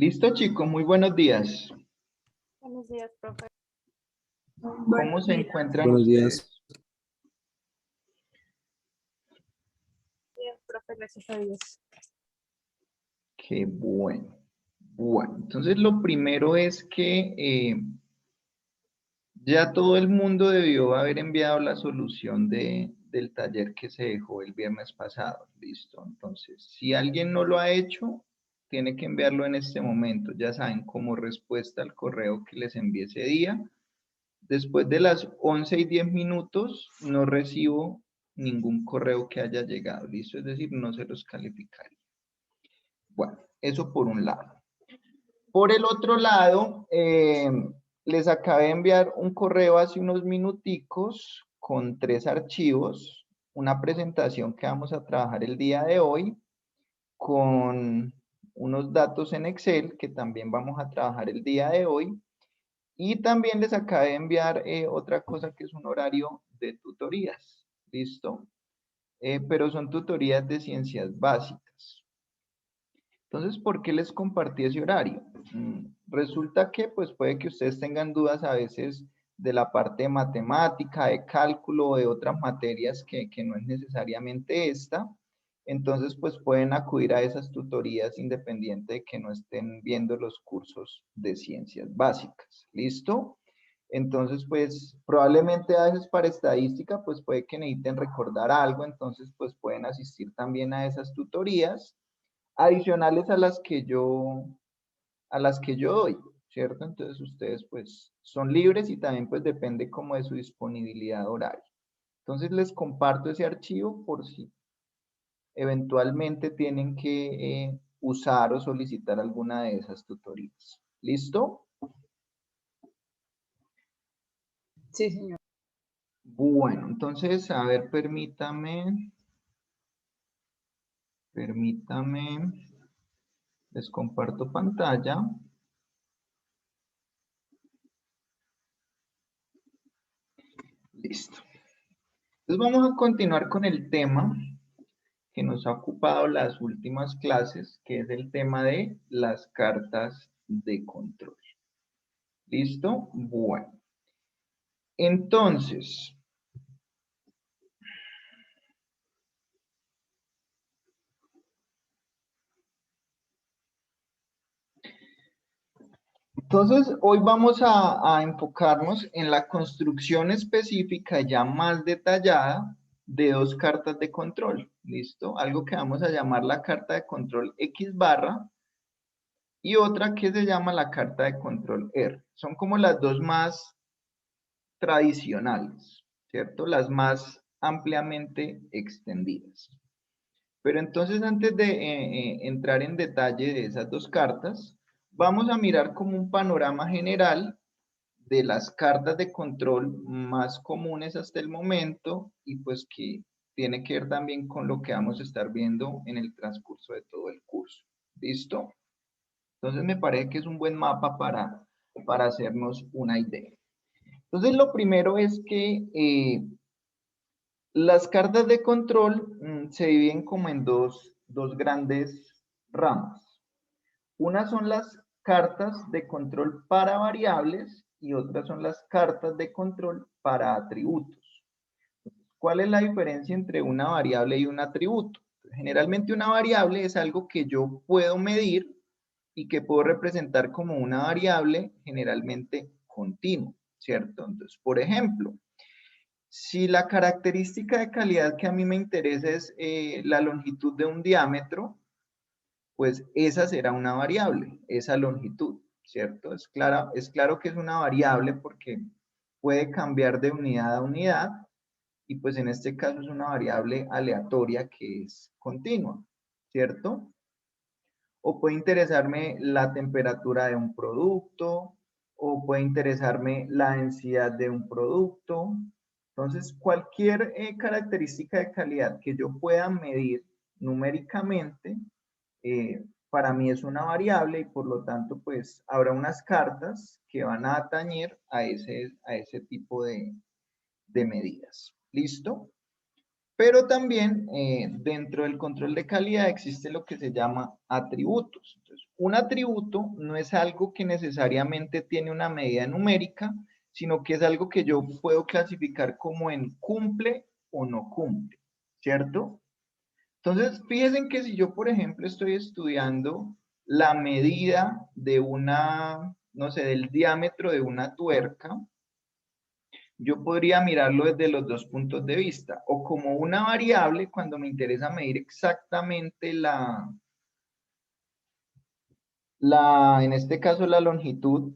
Listo, chicos, muy buenos días. Buenos días, profe. ¿Cómo se encuentran Buenos días. ustedes? Bien, profe, gracias a Dios. Qué bueno. Bueno, entonces lo primero es que ya todo el mundo debió haber enviado la solución del taller que se dejó el viernes pasado. Listo. Entonces, si alguien no lo ha hecho, tiene que enviarlo en este momento. Ya saben, como respuesta al correo que les envié ese día. Después de las 11:10 no recibo ningún correo que haya llegado, ¿listo? Es decir, no se los calificaría. Bueno, eso por un lado. Por el otro lado, les acabé de enviar un correo hace unos minuticos con 3 archivos, una presentación que vamos a trabajar el día de hoy, con unos datos en Excel que también vamos a trabajar el día de hoy. Y también les acabé de enviar otra cosa que es un horario de tutorías. ¿Listo? Pero son tutorías de ciencias básicas. Entonces, ¿por qué les compartí ese horario? Resulta que pues puede que ustedes tengan dudas a veces de la parte de matemática, de cálculo o de otras materias que no es necesariamente esta. Entonces, pues pueden acudir a esas tutorías independiente de que no estén viendo los cursos de ciencias básicas. ¿Listo? Entonces, pues probablemente a veces para estadística, pues puede que necesiten recordar algo, entonces pues pueden asistir también a esas tutorías adicionales a las que yo doy, ¿cierto? Entonces ustedes pues son libres y también pues depende como de su disponibilidad horaria. Entonces les comparto ese archivo por si eventualmente tienen que usar o solicitar alguna de esas tutorías. ¿Listo? Sí, señor. Bueno, entonces, a ver, permítame, les comparto pantalla. Listo. Entonces vamos a continuar con el tema que nos ha ocupado las últimas clases, que es el tema de las cartas de control. ¿Listo? Bueno. Entonces, hoy vamos a enfocarnos en la construcción específica ya más detallada de 2 cartas de control, ¿listo? Algo que vamos a llamar la carta de control X barra y otra que se llama la carta de control R. Son como las dos más tradicionales, ¿cierto? Las más ampliamente extendidas. Pero entonces antes de entrar en detalle de esas 2 cartas, vamos a mirar como un panorama general de las cartas de control más comunes hasta el momento y pues que tiene que ver también con lo que vamos a estar viendo en el transcurso de todo el curso. ¿Listo? Entonces me parece que es un buen mapa para hacernos una idea. Entonces lo primero es que las cartas de control se dividen como en dos grandes ramas. Una son las cartas de control para variables y otras son las cartas de control para atributos. ¿Cuál es la diferencia entre una variable y un atributo? Generalmente una variable es algo que yo puedo medir y que puedo representar como una variable generalmente continua, ¿cierto? Entonces, por ejemplo, si la característica de calidad que a mí me interesa es la longitud de un diámetro, pues esa será una variable, esa longitud, ¿cierto? Es claro que es una variable porque puede cambiar de unidad a unidad y pues en este caso es una variable aleatoria que es continua, ¿cierto? O puede interesarme la temperatura de un producto, o puede interesarme la densidad de un producto. Entonces, cualquier característica de calidad que yo pueda medir numéricamente, para mí es una variable y por lo tanto, pues habrá unas cartas que van a atañer a ese tipo de medidas. ¿Listo? Pero también dentro del control de calidad existe lo que se llama atributos. Entonces, un atributo no es algo que necesariamente tiene una medida numérica, sino que es algo que yo puedo clasificar como en cumple o no cumple, ¿cierto? Entonces, fíjense que si yo, por ejemplo, estoy estudiando la medida de una, no sé, del diámetro de una tuerca, yo podría mirarlo desde los dos puntos de vista, o como una variable cuando me interesa medir exactamente en este caso la longitud,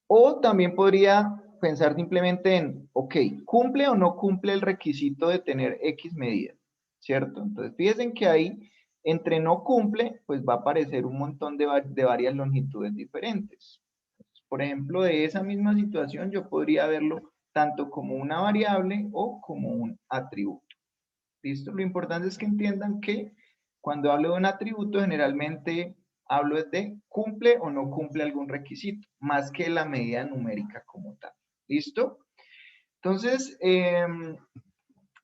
o también podría pensar simplemente en, ok, ¿cumple o no cumple el requisito de tener X medida? ¿Cierto? Entonces, fíjense que ahí, entre no cumple, pues va a aparecer un montón de varias longitudes diferentes. Por ejemplo, de esa misma situación yo podría verlo tanto como una variable o como un atributo. ¿Listo? Lo importante es que entiendan que cuando hablo de un atributo generalmente hablo de cumple o no cumple algún requisito, más que la medida numérica como tal. ¿Listo? Entonces,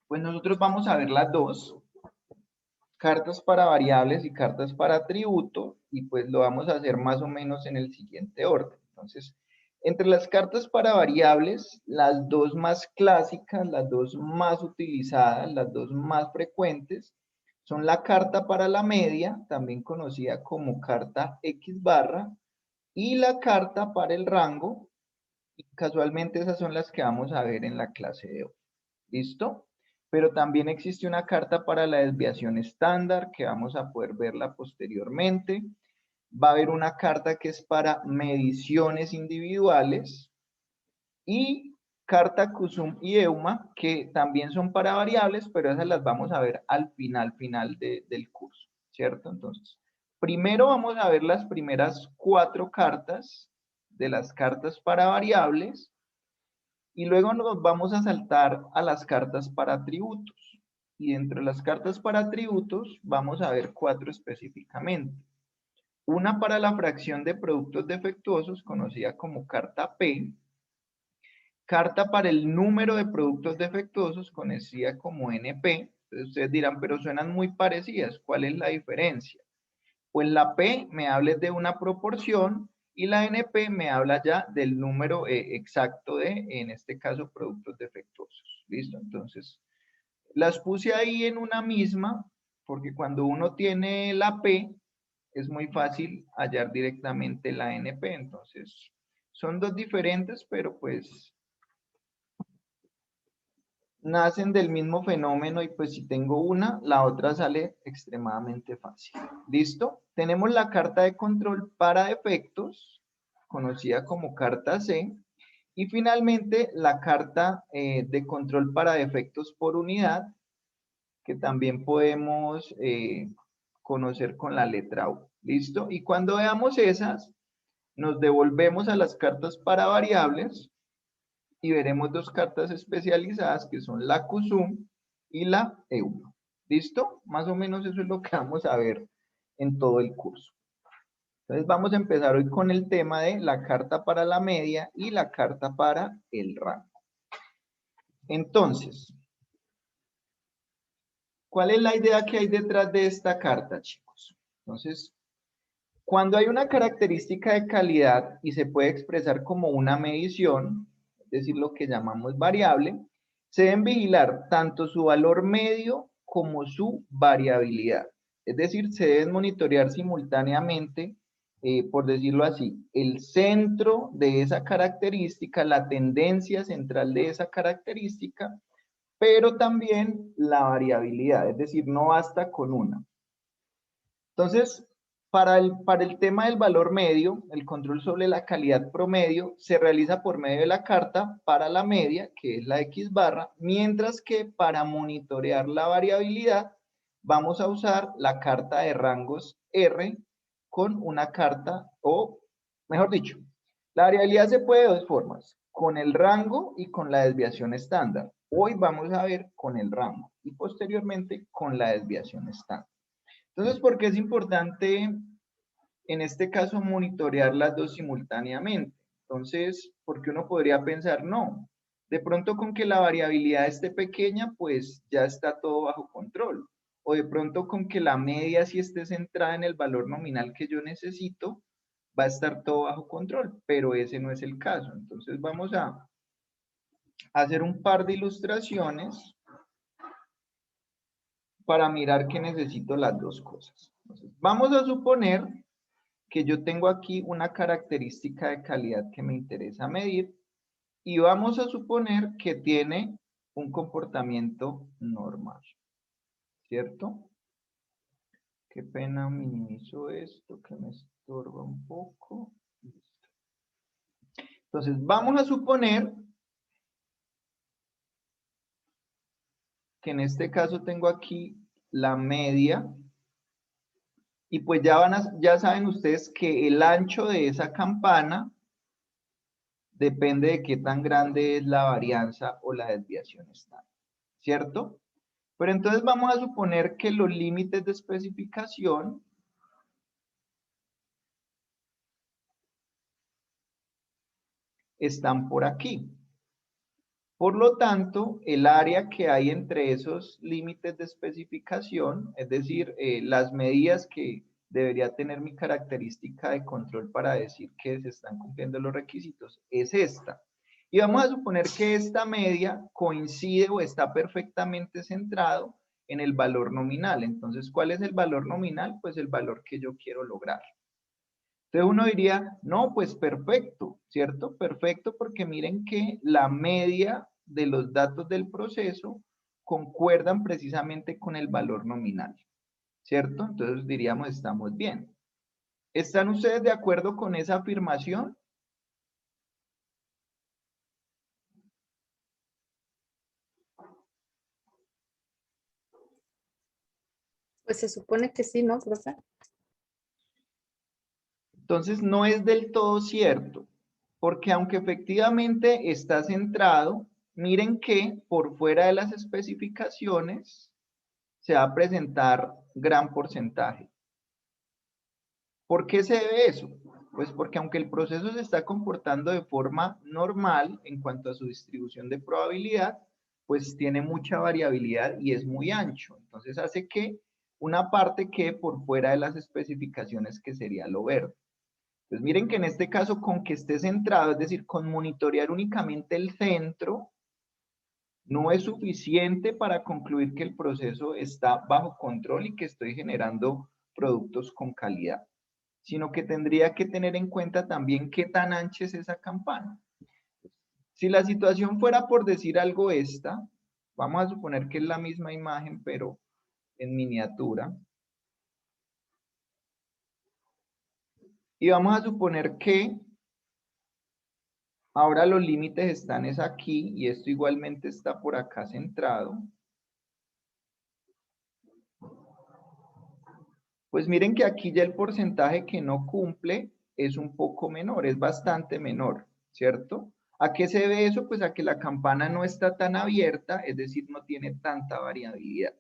pues nosotros vamos a ver las dos, cartas para variables y cartas para atributos, y pues lo vamos a hacer más o menos en el siguiente orden. Entonces, entre las cartas para variables, las dos más clásicas, las dos más utilizadas, las dos más frecuentes, son la carta para la media, también conocida como carta X barra, y la carta para el rango, y casualmente esas son las que vamos a ver en la clase de hoy. ¿Listo? Pero también existe una carta para la desviación estándar, que vamos a poder verla posteriormente. Va a haber una carta que es para mediciones individuales y carta CUSUM y EUMA, que también son para variables, pero esas las vamos a ver al final del curso, ¿cierto? Entonces, primero vamos a ver las primeras 4 cartas de las cartas para variables, y luego nos vamos a saltar a las cartas para atributos. Y dentro de las cartas para atributos vamos a ver 4 específicamente. Una para la fracción de productos defectuosos, conocida como carta P. Carta para el número de productos defectuosos, conocida como NP. Entonces ustedes dirán, pero suenan muy parecidas. ¿Cuál es la diferencia? Pues la P me habla de una proporción y la NP me habla ya del número exacto de, en este caso, productos defectuosos. ¿Listo? Entonces, las puse ahí en una misma, porque cuando uno tiene la P, es muy fácil hallar directamente la NP. Entonces, son dos diferentes, pero pues nacen del mismo fenómeno, y pues si tengo una, la otra sale extremadamente fácil. ¿Listo? Tenemos la carta de control para defectos, conocida como carta C, y finalmente la carta de control para defectos por unidad, que también podemos conocer con la letra U. ¿Listo? Y cuando veamos esas, nos devolvemos a las cartas para variables, y veremos dos cartas especializadas que son la CUSUM y la EUMA. ¿Listo? Más o menos eso es lo que vamos a ver en todo el curso. Entonces vamos a empezar hoy con el tema de la carta para la media y la carta para el rango. Entonces, ¿cuál es la idea que hay detrás de esta carta, chicos? Entonces, cuando hay una característica de calidad y se puede expresar como una medición, es decir, lo que llamamos variable, se deben vigilar tanto su valor medio como su variabilidad. Es decir, se deben monitorear simultáneamente, por decirlo así, el centro de esa característica, la tendencia central de esa característica, pero también la variabilidad, es decir, no basta con una. Entonces, para el tema del valor medio, el control sobre la calidad promedio se realiza por medio de la carta para la media, que es la X barra, mientras que para monitorear la variabilidad vamos a usar la carta de rangos R con una carta, o mejor dicho, la variabilidad se puede de dos formas, con el rango y con la desviación estándar. Hoy vamos a ver con el rango y posteriormente con la desviación estándar. Entonces, ¿por qué es importante en este caso monitorear las dos simultáneamente? Entonces, porque uno podría pensar, no, De pronto con que la variabilidad esté pequeña, pues ya está todo bajo control. O de pronto con que la media sí esté centrada en el valor nominal que yo necesito, va a estar todo bajo control, pero ese no es el caso. Entonces vamos a hacer un par de ilustraciones para mirar que necesito las dos cosas. Entonces, vamos a suponer que yo tengo aquí una característica de calidad que me interesa medir y vamos a suponer que tiene un comportamiento normal, ¿cierto? Qué pena, minimizo esto que me estorba un poco. Listo. Entonces, vamos a suponer que en este caso tengo aquí la media y pues ya saben ustedes que el ancho de esa campana depende de qué tan grande es la varianza o la desviación estándar, ¿cierto? Pero entonces vamos a suponer que los límites de especificación están por aquí. Por lo tanto, el área que hay entre esos límites de especificación, es decir, las medidas que debería tener mi característica de control para decir que se están cumpliendo los requisitos, es esta. Y vamos a suponer que esta media coincide o está perfectamente centrado en el valor nominal. Entonces, ¿cuál es el valor nominal? Pues el valor que yo quiero lograr. Entonces uno diría, no, pues perfecto, ¿cierto? Perfecto porque miren que la media de los datos del proceso concuerdan precisamente con el valor nominal, ¿cierto? Entonces diríamos, estamos bien. ¿Están ustedes de acuerdo con esa afirmación? Pues se supone que sí, ¿no, profe? Entonces no es del todo cierto, porque aunque efectivamente está centrado, miren que por fuera de las especificaciones se va a presentar gran porcentaje. ¿Por qué se debe eso? Pues porque aunque el proceso se está comportando de forma normal en cuanto a su distribución de probabilidad, pues tiene mucha variabilidad y es muy ancho. Entonces hace que una parte quede por fuera de las especificaciones que sería lo verde. Entonces miren que en este caso con que esté centrado, es decir, con monitorear únicamente el centro, no es suficiente para concluir que el proceso está bajo control y que estoy generando productos con calidad, sino que tendría que tener en cuenta también qué tan ancha es esa campana. Si la situación fuera por decir algo esta, vamos a suponer que es la misma imagen, pero en miniatura, y vamos a suponer que ahora los límites están es aquí, y esto igualmente está por acá centrado. Pues miren que aquí ya el porcentaje que no cumple es un poco menor, es bastante menor, ¿cierto? ¿A qué se debe eso? Pues a que la campana no está tan abierta, es decir, no tiene tanta variabilidad.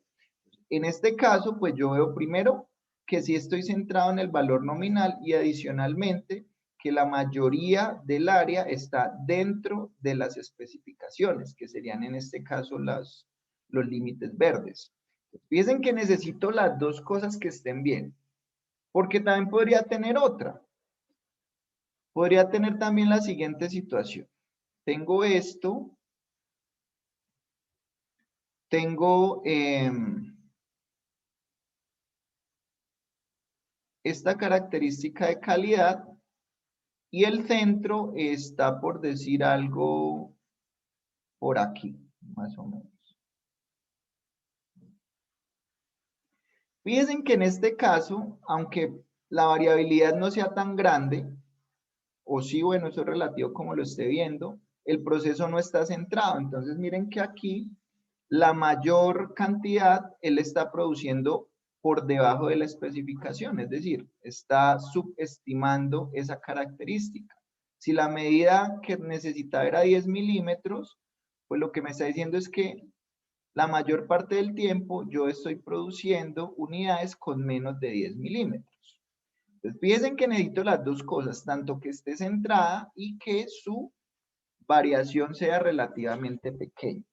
En este caso, pues yo veo primero que sí estoy centrado en el valor nominal y adicionalmente que la mayoría del área está dentro de las especificaciones, que serían en este caso los límites verdes. Fíjense que necesito las dos cosas que estén bien, porque también podría tener otra. Podría tener también la siguiente situación. Tengo esto, tengo esta característica de calidad y el centro está por decir algo por aquí, más o menos. Fíjense que en este caso, aunque la variabilidad no sea tan grande, o sí, bueno, eso es relativo como lo esté viendo, el proceso no está centrado. Entonces miren que aquí la mayor cantidad él está produciendo por debajo de la especificación, es decir, está subestimando esa característica. Si la medida que necesitaba era 10 milímetros, pues lo que me está diciendo es que la mayor parte del tiempo yo estoy produciendo unidades con menos de 10 milímetros. Entonces, fíjense que necesito las dos cosas, tanto que esté centrada y que su variación sea relativamente pequeña.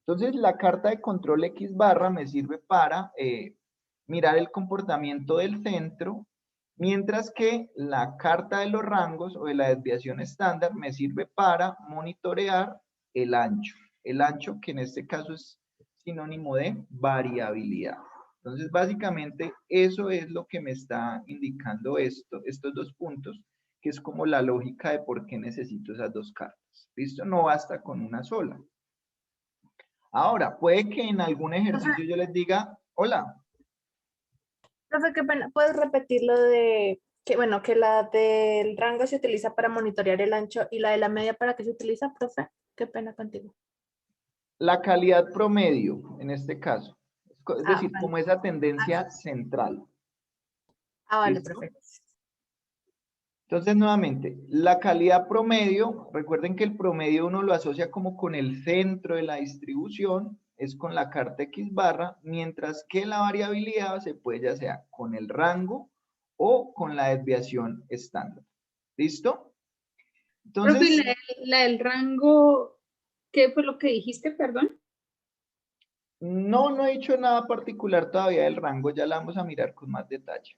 Entonces, la carta de control X barra me sirve para mirar el comportamiento del centro, mientras que la carta de los rangos o de la desviación estándar me sirve para monitorear el ancho. El ancho, que en este caso es sinónimo de variabilidad. Entonces, básicamente, eso es lo que me está indicando estos dos puntos, que es como la lógica de por qué necesito esas dos cartas. ¿Listo? No basta con una sola. Ahora, puede que en algún ejercicio yo les diga, hola, Profe, qué pena. ¿Puedes repetir lo de que, bueno, que la del rango se utiliza para monitorear el ancho y la de la media para qué se utiliza, profe? Qué pena contigo. la calidad promedio, en este caso, es Ah, decir, vale. como esa tendencia central. Ah, vale, ¿Listo? profe. Entonces, nuevamente, la calidad promedio, recuerden que el promedio uno lo asocia como con el centro de la distribución, es con la carta X barra, mientras que la variabilidad se puede ya sea con el rango o con la desviación estándar. ¿Listo? Profe, Entonces, la del rango, ¿qué fue lo que dijiste, perdón? no he dicho nada particular todavía del rango, ya la vamos a mirar con más detalle.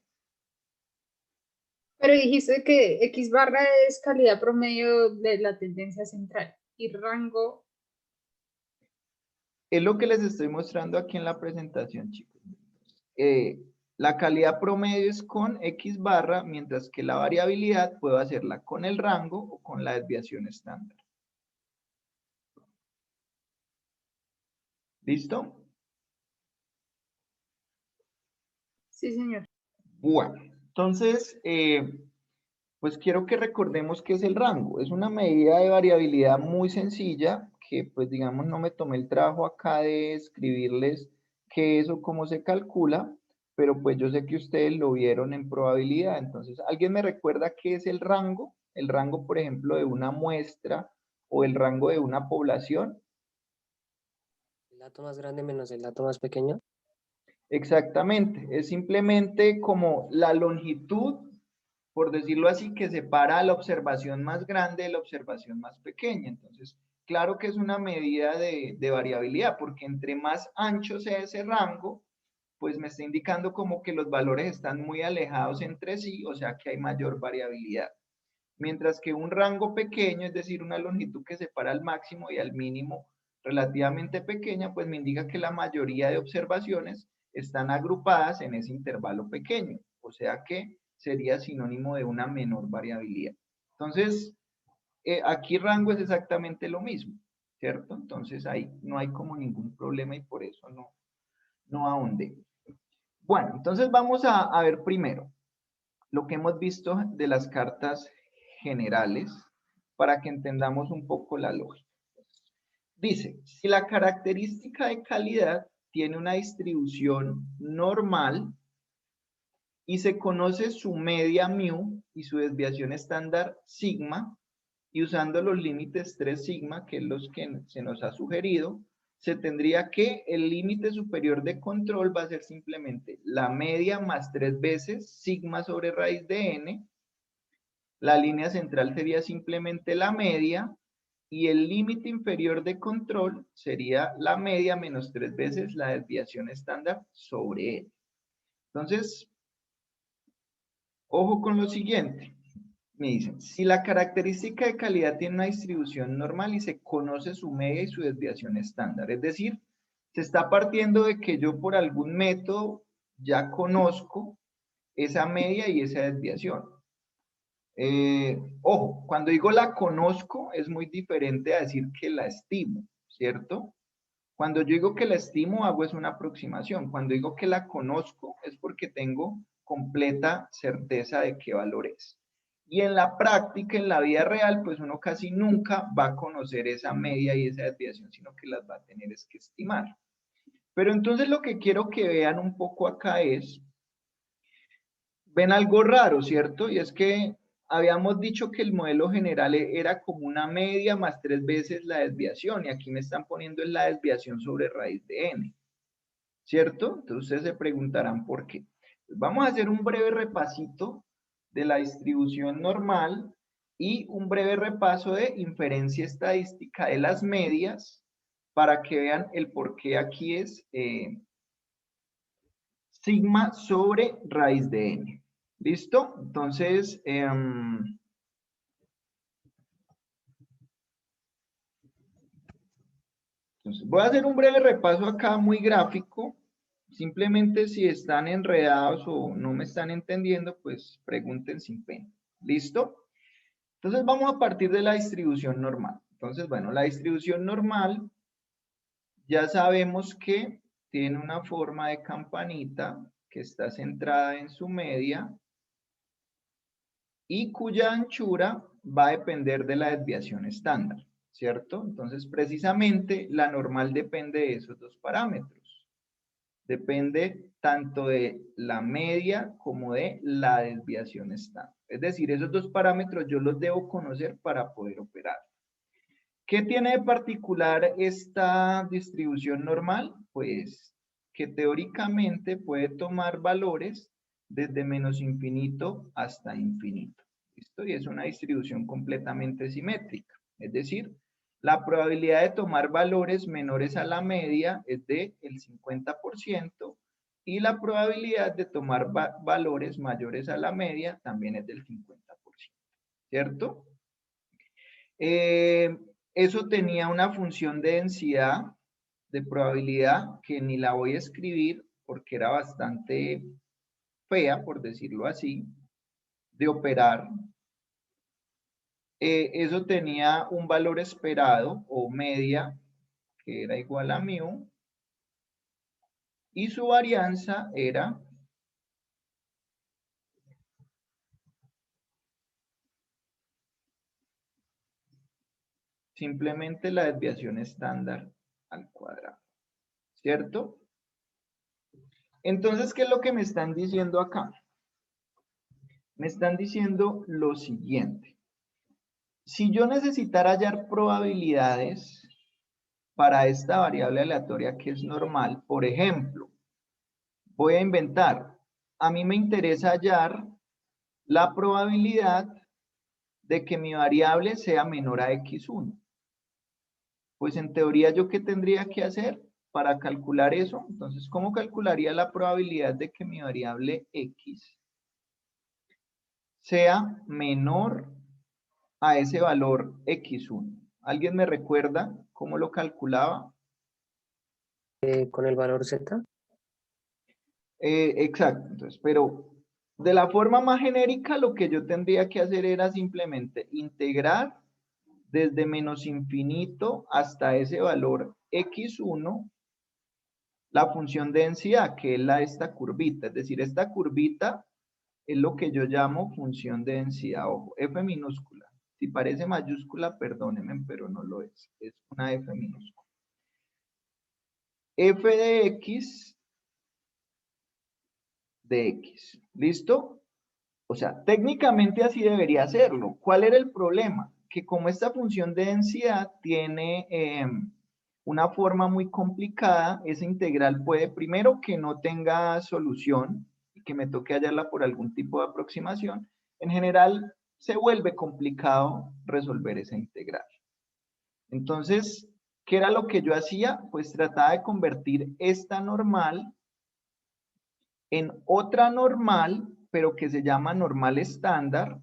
Pero dijiste que X barra es calidad promedio de la tendencia central y rango, Es lo que les estoy mostrando aquí en la presentación, chicos. Eh, la calidad promedio es con X barra, mientras que la variabilidad puedo hacerla con el rango o con la desviación estándar. ¿Listo? sí, señor. Bueno, entonces, pues quiero que recordemos qué es el rango. Es una medida de variabilidad muy sencilla que, pues digamos, no me tomé el trabajo acá de escribirles qué es o cómo se calcula, pero pues yo sé que ustedes lo vieron en probabilidad. Entonces, ¿alguien me recuerda qué es el rango? El rango, por ejemplo, de una muestra o el rango de una población. El dato más grande menos el dato más pequeño. Exactamente, es simplemente como la longitud, por decirlo así, que separa la observación más grande de la observación más pequeña. Entonces, claro que es una medida de variabilidad, porque entre más ancho sea ese rango, pues me está indicando como que los valores están muy alejados entre sí, o sea que hay mayor variabilidad. Mientras que un rango pequeño, es decir, una longitud que separa al máximo y al mínimo relativamente pequeña, pues me indica que la mayoría de observaciones están agrupadas en ese intervalo pequeño, o sea que sería sinónimo de una menor variabilidad. Entonces, aquí rango es exactamente lo mismo, ¿cierto? Entonces ahí no hay como ningún problema y por eso no ahondé. Bueno, entonces vamos a ver primero lo que hemos visto de las cartas generales para que entendamos un poco la lógica. Dice, si la característica de calidad tiene una distribución normal y se conoce su media mu y su desviación estándar sigma, y usando los límites 3 sigma, que es los que se nos ha sugerido, se tendría que el límite superior de control va a ser simplemente la media más 3 veces sigma sobre raíz de n. La línea central sería simplemente la media y el límite inferior de control sería la media menos 3 veces la desviación estándar sobre n. Entonces, ojo con lo siguiente. Me dicen, si la característica de calidad tiene una distribución normal y se conoce su media y su desviación estándar, es decir, se está partiendo de que yo por algún método ya conozco esa media y esa desviación. Ojo, cuando digo la conozco es muy diferente a decir que la estimo, ¿cierto? Cuando yo digo que la estimo hago es una aproximación. Cuando digo que la conozco es porque tengo completa certeza de qué valor es. Y en la práctica, en la vida real, pues uno casi nunca va a conocer esa media y esa desviación, sino que las va a tener es que estimar. Pero entonces lo que quiero que vean un poco acá es, ven algo raro, ¿cierto? Y es que habíamos dicho que el modelo general era como una media más 3 veces la desviación, y aquí me están poniendo la desviación sobre raíz de n, ¿cierto? Entonces ustedes se preguntarán por qué. Vamos a hacer un breve repasito de la distribución normal y un breve repaso de inferencia estadística de las medias para que vean el por qué aquí es sigma sobre raíz de n. ¿Listo? Entonces, voy a hacer un breve repaso acá muy gráfico. Simplemente si están enredados o no me están entendiendo, pues pregunten sin pena. ¿Listo? Entonces vamos a partir de la distribución normal. Entonces, bueno, la distribución normal ya sabemos que tiene una forma de campanita que está centrada en su media y cuya anchura va a depender de la desviación estándar, ¿cierto? Entonces, precisamente la normal depende de esos dos parámetros. Depende tanto de la media como de la desviación estándar. Es decir, esos dos parámetros yo los debo conocer para poder operar. ¿Qué tiene de particular esta distribución normal? Pues que teóricamente puede tomar valores desde menos infinito hasta infinito. ¿Listo? Y es una distribución completamente simétrica. Es decir, la probabilidad de tomar valores menores a la media es del 50% y la probabilidad de tomar valores mayores a la media también es del 50%. ¿Cierto? Eso tenía una función de densidad, de probabilidad, que ni la voy a escribir porque era bastante fea, por decirlo así, de operar. Eso tenía un valor esperado o media, que era igual a mu, y su varianza era simplemente la desviación estándar al cuadrado, ¿cierto? Entonces, ¿qué es lo que me están diciendo acá? Me están diciendo lo siguiente. Si yo necesitara hallar probabilidades para esta variable aleatoria que es normal, por ejemplo, voy a inventar, a mí me interesa hallar la probabilidad de que mi variable sea menor a x1. Pues en teoría, ¿yo qué tendría que hacer para calcular eso? Entonces, ¿cómo calcularía la probabilidad de que mi variable x sea menor a ese valor x1? ¿Alguien me recuerda cómo lo calculaba? Con el valor Z. Exacto, entonces, pero de la forma más genérica lo que yo tendría que hacer era simplemente integrar desde menos infinito hasta ese valor x1 la función de densidad, que es esta curvita, es decir, esta curvita es lo que yo llamo función de densidad, ojo, f minúscula. Si parece mayúscula, perdónenme, pero no lo es una f minúscula. F de x de x, ¿listo? O sea, técnicamente así debería hacerlo. ¿Cuál era el problema? Que como esta función de densidad tiene una forma muy complicada, esa integral puede, primero, que no tenga solución y que me toque hallarla por algún tipo de aproximación. En general, se vuelve complicado resolver esa integral. Entonces, ¿qué era lo que yo hacía? Pues trataba de convertir esta normal en otra normal, pero que se llama normal estándar,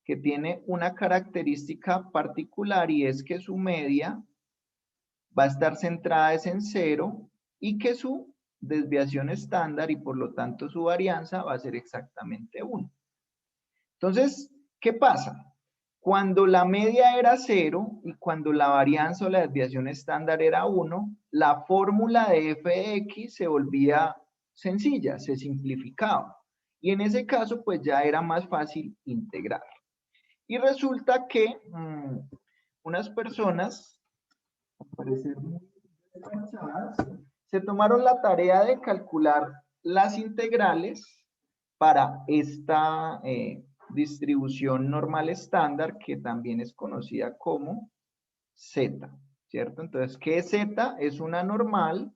que tiene una característica particular y es que su media va a estar centrada en 0 y que su desviación estándar y por lo tanto su varianza va a ser exactamente 1. Entonces, ¿qué pasa? Cuando la media era 0 y cuando la varianza o la desviación estándar era 1, la fórmula de f de x se volvía sencilla, se simplificaba. Y en ese caso, pues ya era más fácil integrar. Y resulta que unas personas, al parecer muy despachadas, se tomaron la tarea de calcular las integrales para esta distribución normal estándar, que también es conocida como Z, ¿cierto? Entonces, ¿qué es Z? Es una normal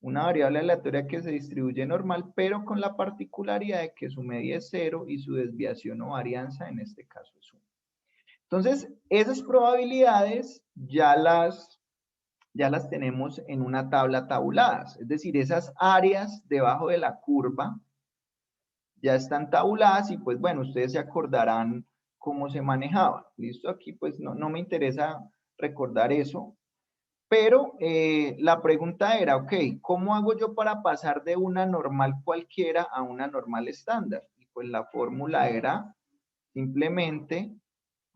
Una variable aleatoria que se distribuye normal, pero con la particularidad de que su media es 0 y su desviación o varianza en este caso es 1. Entonces, esas probabilidades ya las tenemos en una tabla tabuladas. Es decir, esas áreas debajo de la curva ya están tabuladas y pues bueno, ustedes se acordarán cómo se manejaba. ¿Listo? Aquí pues no me interesa recordar eso. Pero la pregunta era, ok, ¿cómo hago yo para pasar de una normal cualquiera a una normal estándar? Y pues la fórmula era simplemente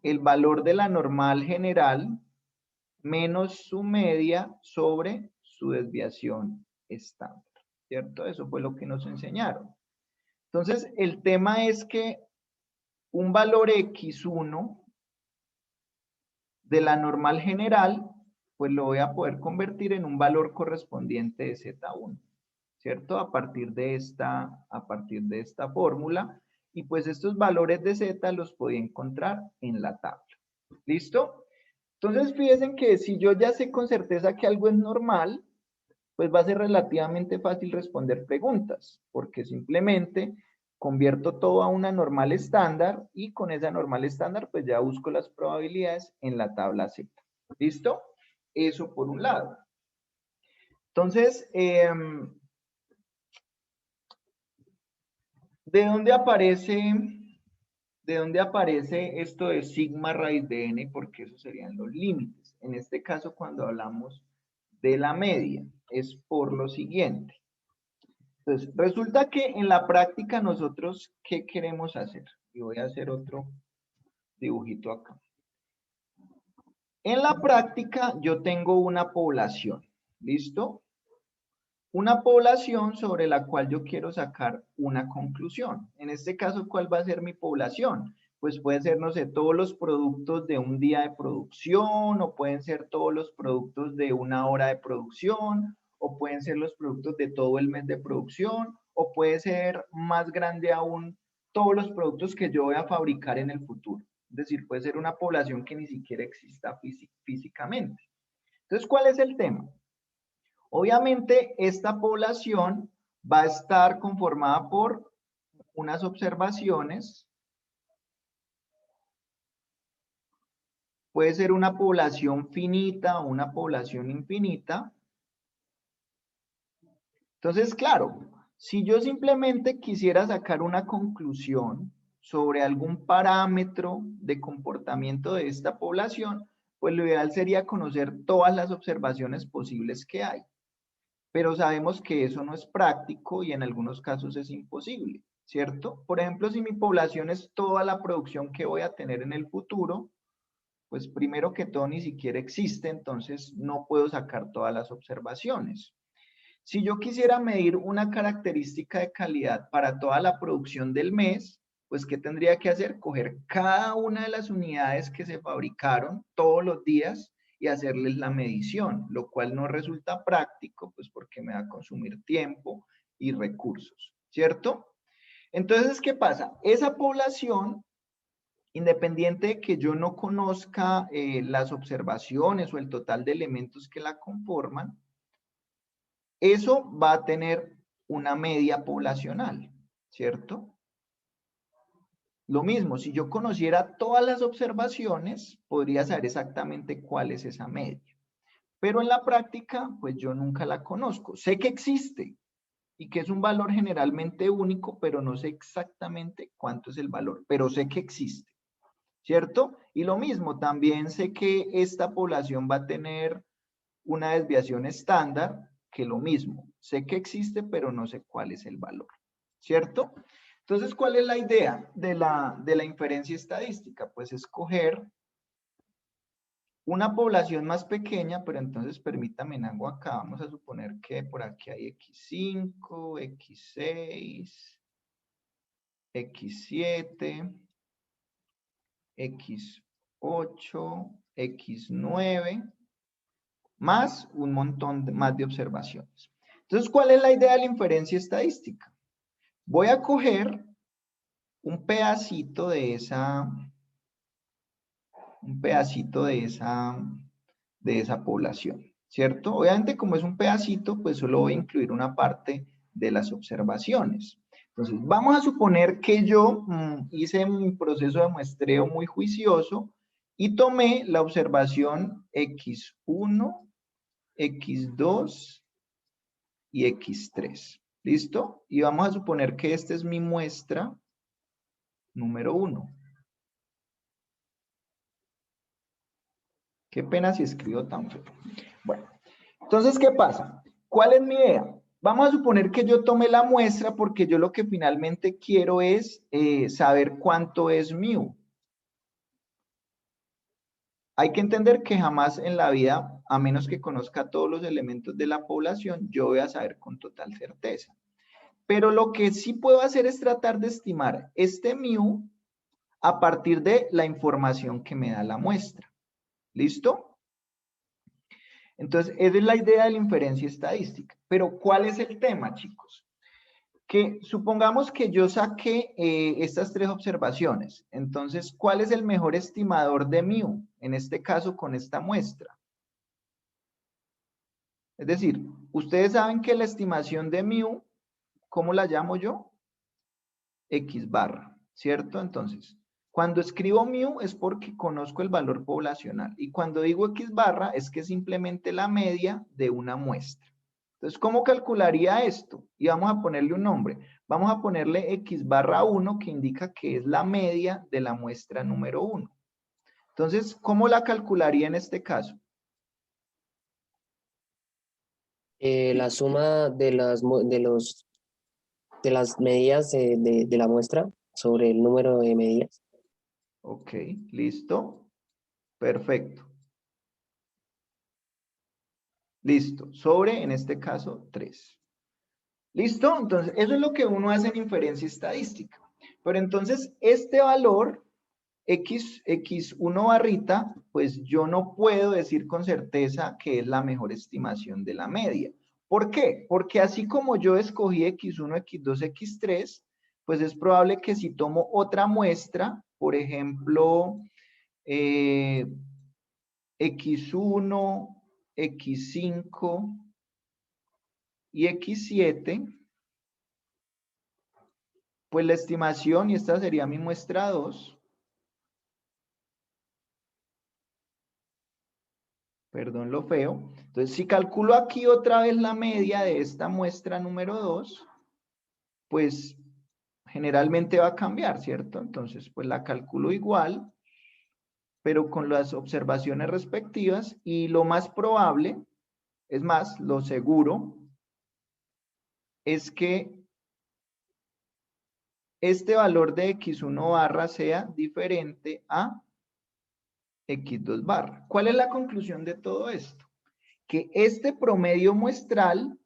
el valor de la normal general menos su media sobre su desviación estándar, ¿cierto? Eso fue lo que nos enseñaron. Entonces, el tema es que un valor X1 de la normal general, pues lo voy a poder convertir en un valor correspondiente de Z1, ¿cierto? A partir de esta fórmula. Y pues estos valores de Z los podía encontrar en la tabla. ¿Listo? Entonces, fíjense que si yo ya sé con certeza que algo es normal, pues va a ser relativamente fácil responder preguntas, porque simplemente convierto todo a una normal estándar y con esa normal estándar pues ya busco las probabilidades en la tabla Z. ¿Listo? Eso por un lado. Entonces, ¿de dónde aparece esto de sigma raíz de n? Porque esos serían los límites. En este caso, cuando hablamos de la media, es por lo siguiente. Entonces, resulta que en la práctica nosotros, ¿qué queremos hacer? Y voy a hacer otro dibujito acá. En la práctica yo tengo una población, ¿listo? Una población sobre la cual yo quiero sacar una conclusión. En este caso, ¿cuál va a ser mi población? Pues pueden ser, no sé, todos los productos de un día de producción, o pueden ser todos los productos de una hora de producción, o pueden ser los productos de todo el mes de producción, o puede ser más grande aún, todos los productos que yo voy a fabricar en el futuro. Es decir, puede ser una población que ni siquiera exista físicamente. Entonces, ¿cuál es el tema? Obviamente, esta población va a estar conformada por unas observaciones. Puede ser una población finita o una población infinita. Entonces, claro, si yo simplemente quisiera sacar una conclusión sobre algún parámetro de comportamiento de esta población, pues lo ideal sería conocer todas las observaciones posibles que hay. Pero sabemos que eso no es práctico y en algunos casos es imposible, ¿cierto? Por ejemplo, si mi población es toda la producción que voy a tener en el futuro, pues primero que todo ni siquiera existe, entonces no puedo sacar todas las observaciones. Si yo quisiera medir una característica de calidad para toda la producción del mes, pues ¿qué tendría que hacer? Coger cada una de las unidades que se fabricaron todos los días y hacerles la medición, lo cual no resulta práctico, pues porque me va a consumir tiempo y recursos, ¿cierto? Entonces, ¿qué pasa? Esa población, independiente de que yo no conozca las observaciones o el total de elementos que la conforman, eso va a tener una media poblacional, ¿cierto? Lo mismo, si yo conociera todas las observaciones, podría saber exactamente cuál es esa media. Pero en la práctica, pues yo nunca la conozco. Sé que existe y que es un valor generalmente único, pero no sé exactamente cuánto es el valor, pero sé que existe, ¿cierto? Y lo mismo, también sé que esta población va a tener una desviación estándar, que lo mismo, sé que existe, pero no sé cuál es el valor, ¿cierto? Entonces, ¿cuál es la idea de la inferencia estadística? Pues escoger una población más pequeña, pero entonces permítame, hago acá, vamos a suponer que por aquí hay X5, X6, X7, X8, X9, más un montón más de observaciones. Entonces, ¿cuál es la idea de la inferencia estadística? Voy a coger un pedacito de esa población. ¿cierto? Obviamente, como es un pedacito, pues solo voy a incluir una parte de las observaciones. Entonces, vamos a suponer que yo hice mi proceso de muestreo muy juicioso y tomé la observación X1, X2 y X3. ¿Listo? Y vamos a suponer que esta es mi muestra número 1. Qué pena si escribo tan feo. Bueno, entonces, ¿qué pasa? ¿Cuál es mi idea? Vamos a suponer que yo tomé la muestra porque yo lo que finalmente quiero es saber cuánto es mu. Hay que entender que jamás en la vida, a menos que conozca todos los elementos de la población, yo voy a saber con total certeza. Pero lo que sí puedo hacer es tratar de estimar este mu a partir de la información que me da la muestra. ¿Listo? Entonces, esa es la idea de la inferencia estadística. Pero, ¿cuál es el tema, chicos? Que supongamos que yo saqué estas 3 observaciones. Entonces, ¿cuál es el mejor estimador de mu? En este caso, con esta muestra. Es decir, ustedes saben que la estimación de mu, ¿cómo la llamo yo? X barra, ¿cierto? Entonces, cuando escribo mu es porque conozco el valor poblacional. Y cuando digo X barra es que es simplemente la media de una muestra. Entonces, ¿cómo calcularía esto? Y vamos a ponerle un nombre. Vamos a ponerle X barra 1, que indica que es la media de la muestra número 1. Entonces, ¿cómo la calcularía en este caso? La suma de de las medidas de la muestra sobre el número de medidas. Ok, listo. Perfecto. Listo. Sobre, en este caso, 3. ¿Listo? Entonces, eso es lo que uno hace en inferencia estadística. Pero entonces, este valor, X1 barrita, pues yo no puedo decir con certeza que es la mejor estimación de la media. ¿Por qué? Porque así como yo escogí X1, X2, X3, pues es probable que si tomo otra muestra, por ejemplo, X1, X5 y X7, pues la estimación, y esta sería mi muestra 2, perdón lo feo. Entonces, si calculo aquí otra vez la media de esta muestra número 2, pues generalmente va a cambiar, ¿cierto? Entonces, pues la calculo igual, pero con las observaciones respectivas, y lo más probable, es más, lo seguro, es que este valor de X1 barra sea diferente a X2 barra. ¿Cuál es la conclusión de todo esto? Que este promedio muestral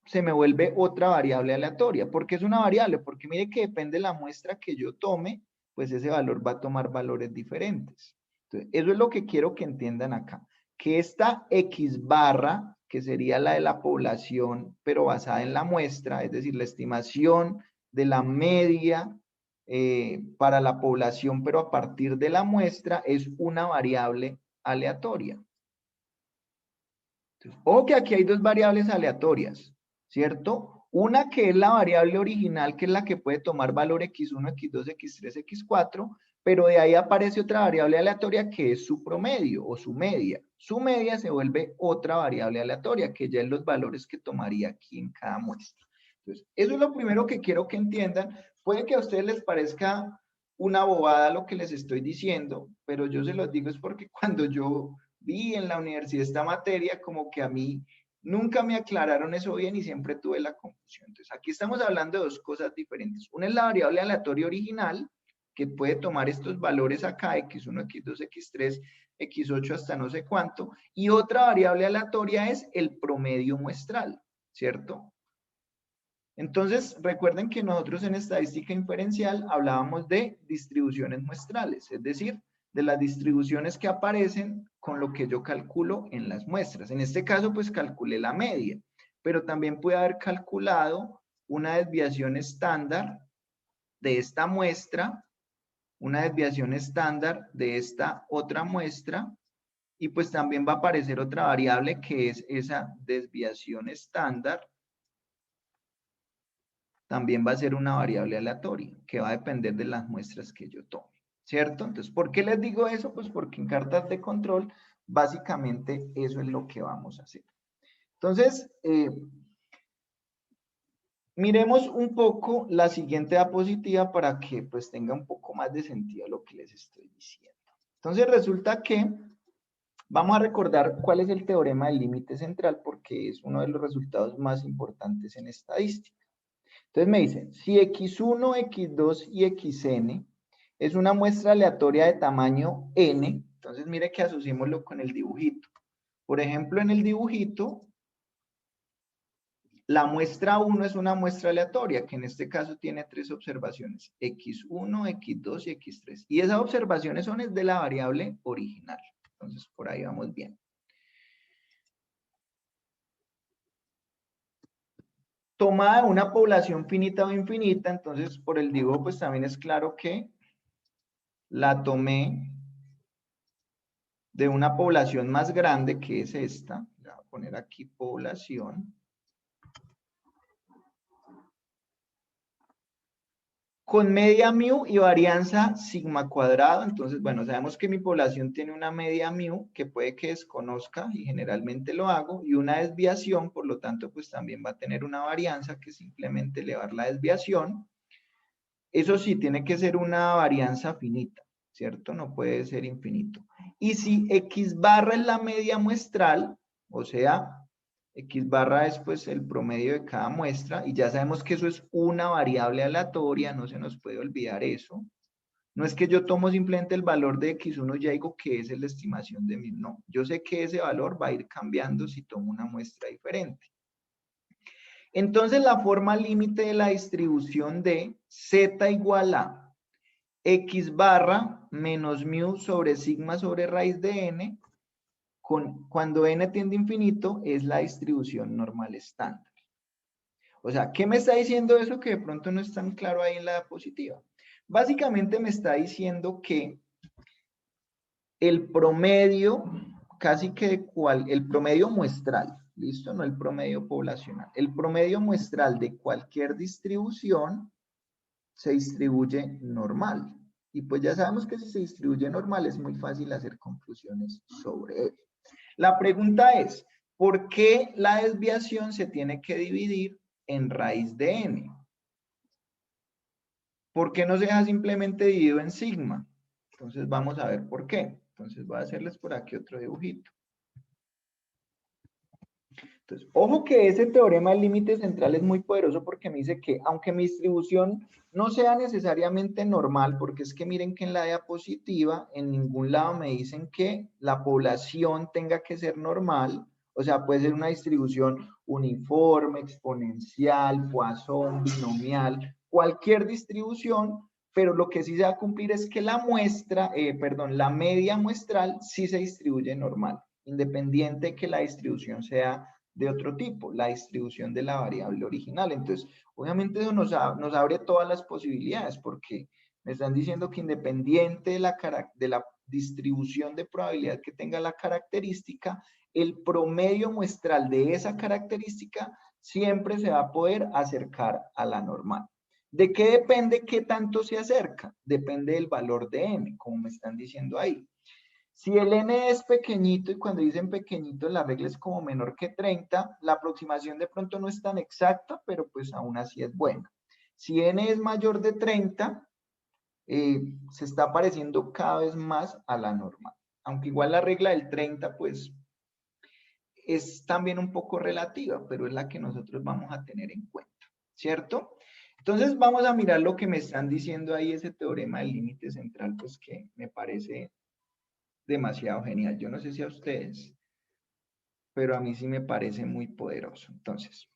se me vuelve otra variable aleatoria. ¿Por qué es una variable? Porque mire que depende de la muestra que yo tome, pues ese valor va a tomar valores diferentes. Entonces, eso es lo que quiero que entiendan acá. Que esta X barra, que sería la de la población, pero basada en la muestra, es decir, la estimación de la media para la población, pero a partir de la muestra, es una variable aleatoria. Entonces, ojo que aquí hay 2 variables aleatorias, ¿cierto? Una que es la variable original, que es la que puede tomar valor X1, X2, X3, X4, pero de ahí aparece otra variable aleatoria que es su promedio o su media. Su media se vuelve otra variable aleatoria, que ya es los valores que tomaría aquí en cada muestra. Entonces, eso es lo primero que quiero que entiendan. Puede que a ustedes les parezca una bobada lo que les estoy diciendo, pero yo se los digo es porque cuando yo vi en la universidad esta materia, como que a mí nunca me aclararon eso bien y siempre tuve la confusión. Entonces, aquí estamos hablando de 2 cosas diferentes. Una es la variable aleatoria original, que puede tomar estos valores acá, X1, X2, X3, X8 hasta no sé cuánto, y otra variable aleatoria es el promedio muestral, ¿cierto? Entonces, recuerden que nosotros en estadística inferencial hablábamos de distribuciones muestrales, es decir, de las distribuciones que aparecen con lo que yo calculo en las muestras. En este caso, pues calculé la media, pero también pude haber calculado una desviación estándar de esta muestra, una desviación estándar de esta otra muestra, Y pues también va a aparecer otra variable que es esa desviación estándar. También va a ser una variable aleatoria que va a depender de las muestras que yo tome, ¿cierto? Entonces, ¿por qué les digo eso? Pues porque en cartas de control, básicamente eso es lo que vamos a hacer. Entonces, miremos un poco la siguiente diapositiva para que pues tenga un poco más de sentido lo que les estoy diciendo. Entonces, resulta que vamos a recordar cuál es el teorema del límite central porque es uno de los resultados más importantes en estadística. Entonces me dicen, si x1, x2 y xn es una muestra aleatoria de tamaño n, entonces mire que asociémoslo con el dibujito. Por ejemplo, en el dibujito, la muestra 1 es una muestra aleatoria, que en este caso tiene 3 observaciones, x1, x2 y x3. Y esas observaciones son de la variable original. Entonces, por ahí vamos bien. Tomada de una población finita o infinita, entonces por el dibujo pues también es claro que la tomé de una población más grande que es esta. Voy a poner aquí población. Con media mu y varianza sigma cuadrado. Entonces, bueno, sabemos que mi población tiene una media mu que puede que desconozca y generalmente lo hago. Y una desviación, por lo tanto, pues también va a tener una varianza que es simplemente elevar la desviación. Eso sí, tiene que ser una varianza finita, ¿cierto? No puede ser infinito. Y si X barra es la media muestral, o sea, X barra es pues el promedio de cada muestra, y ya sabemos que eso es una variable aleatoria, no se nos puede olvidar eso. No es que yo tomo simplemente el valor de X1 y ya digo que esa es la estimación de mi, no. Yo sé que ese valor va a ir cambiando si tomo una muestra diferente. Entonces la forma límite de la distribución de z igual a x barra menos mu sobre sigma sobre raíz de n, cuando n tiende a infinito, es la distribución normal estándar. O sea, ¿qué me está diciendo eso que de pronto no es tan claro ahí en la diapositiva? Básicamente me está diciendo que el promedio, casi que el promedio muestral, ¿listo? No el promedio poblacional. El promedio muestral de cualquier distribución se distribuye normal. Y pues ya sabemos que si se distribuye normal es muy fácil hacer conclusiones sobre él. La pregunta es, ¿por qué la desviación se tiene que dividir en raíz de n? ¿Por qué no se deja simplemente dividido en sigma? Entonces vamos a ver por qué. Entonces voy a hacerles por aquí otro dibujito. Entonces, ojo que ese teorema del límite central es muy poderoso porque me dice que aunque mi distribución no sea necesariamente normal, porque es que miren que en la diapositiva en ningún lado me dicen que la población tenga que ser normal, o sea, puede ser una distribución uniforme, exponencial, Poisson, binomial, cualquier distribución, pero lo que sí se va a cumplir es que la muestra, la media muestral sí se distribuye normal, independiente que la distribución sea de otro tipo, la distribución de la variable original. Entonces, obviamente eso nos abre todas las posibilidades porque me están diciendo que independiente de la distribución de probabilidad que tenga la característica, el promedio muestral de esa característica siempre se va a poder acercar a la normal. ¿De qué depende qué tanto se acerca? Depende del valor de n, como me están diciendo ahí. Si el n es pequeñito, y cuando dicen pequeñito la regla es como menor que 30, la aproximación de pronto no es tan exacta, pero pues aún así es buena. Si n es mayor de 30, se está pareciendo cada vez más a la normal. Aunque igual la regla del 30 pues es también un poco relativa, pero es la que nosotros vamos a tener en cuenta, ¿cierto? Entonces vamos a mirar lo que me están diciendo ahí, ese teorema del límite central, pues que me parece demasiado genial. Yo no sé si a ustedes, pero a mí sí me parece muy poderoso. Entonces,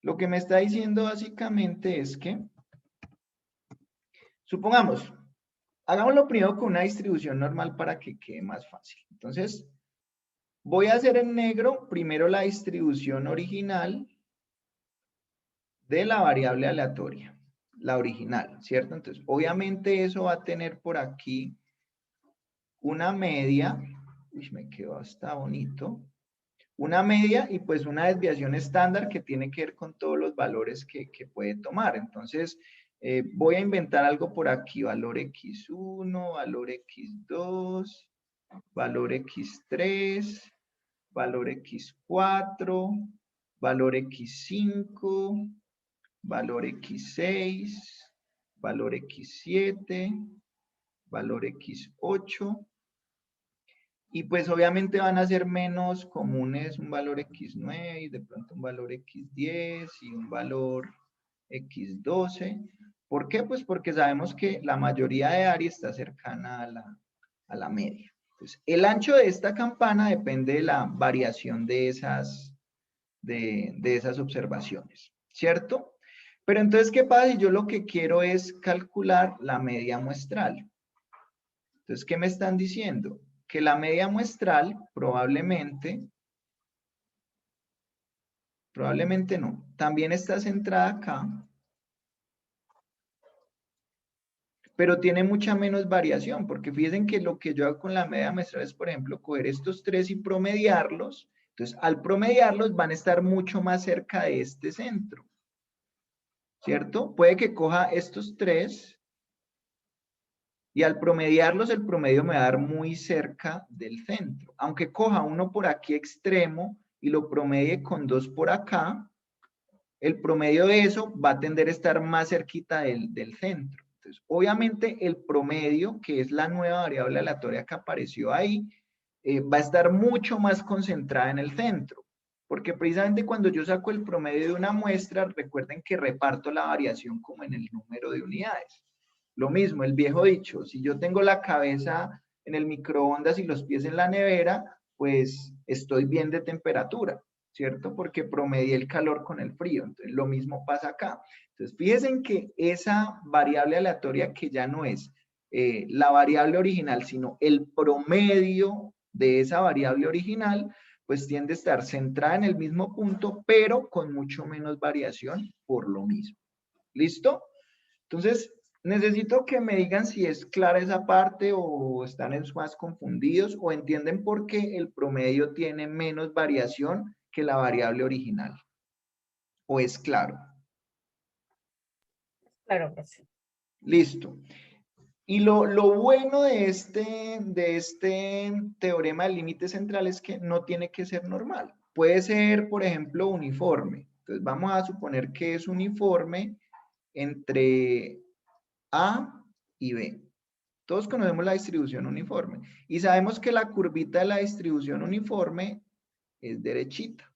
lo que me está diciendo básicamente es que, supongamos, hagámoslo primero con una distribución normal para que quede más fácil. Entonces, voy a hacer en negro primero la distribución original de la variable aleatoria, la original, ¿cierto? Entonces, obviamente eso va a tener por aquí una media uy, me quedó hasta bonito. Una media y pues una desviación estándar que tiene que ver con todos los valores que puede tomar. Entonces, voy a inventar algo por aquí, valor x1, valor x2, valor x3, valor x4, valor x5, valor x6, valor x7, valor x8. Y pues obviamente van a ser menos comunes un valor x9 y de pronto un valor x10 y un valor x12. ¿Por qué? Pues porque sabemos que la mayoría de área está cercana a la media. Entonces, el ancho de esta campana depende de la variación de esas observaciones, ¿cierto? Pero entonces, ¿qué pasa si yo lo que quiero es calcular la media muestral? Entonces, ¿qué me están diciendo? Que la media muestral probablemente no, también está centrada acá, pero tiene mucha menos variación, porque fíjense que lo que yo hago con la media muestral es, por ejemplo, coger estos tres y promediarlos. Entonces, al promediarlos van a estar mucho más cerca de este centro, ¿cierto? Puede que coja estos tres y al promediarlos, el promedio me va a dar muy cerca del centro. Aunque coja uno por aquí extremo y lo promedie con dos por acá, el promedio de eso va a tender a estar más cerquita del centro. Entonces, obviamente el promedio, que es la nueva variable aleatoria que apareció ahí, va a estar mucho más concentrada en el centro. Porque precisamente cuando yo saco el promedio de una muestra, recuerden que reparto la variación como en el número de unidades. Lo mismo, el viejo dicho, si yo tengo la cabeza en el microondas y los pies en la nevera, pues estoy bien de temperatura, ¿cierto? Porque promedié el calor con el frío. Entonces, lo mismo pasa acá. Entonces, fíjense que esa variable aleatoria que ya no es la variable original, sino el promedio de esa variable original, pues tiende a estar centrada en el mismo punto, pero con mucho menos variación por lo mismo. ¿Listo? Entonces, necesito que me digan si es clara esa parte o están más confundidos o entienden por qué el promedio tiene menos variación que la variable original. ¿O es claro? Claro, profe. Listo. Y lo bueno de este teorema del límite central es que no tiene que ser normal. Puede ser, por ejemplo, uniforme. Entonces, vamos a suponer que es uniforme entre A y B. Todos conocemos la distribución uniforme. Y sabemos que la curvita de la distribución uniforme es derechita.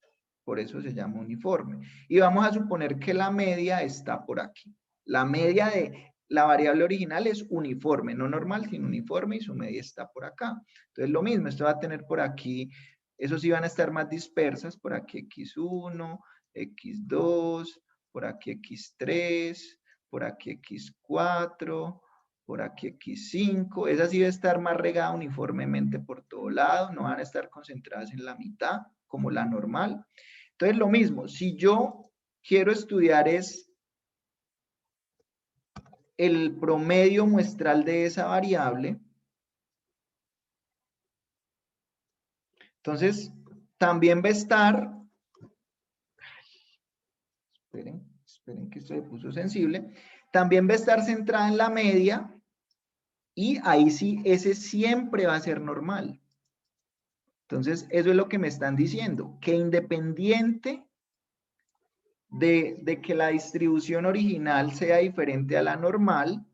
Por eso se llama uniforme. Y vamos a suponer que la media está por aquí. La media de la variable original es uniforme, no normal, sino uniforme, y su media está por acá. Entonces, lo mismo, esto va a tener por aquí, esos sí van a estar más dispersas, por aquí x1, x2, por aquí x3, por aquí x4, por aquí x5. Esa sí va a estar más regada uniformemente por todo lado, no van a estar concentradas en la mitad, como la normal. Entonces, lo mismo, si yo quiero estudiar es el promedio muestral de esa variable, entonces también va a estar, esperen que esto se puso sensible, también va a estar centrada en la media y ahí sí, ese siempre va a ser normal. Entonces, eso es lo que me están diciendo, que independiente de que la distribución original sea diferente a la normal,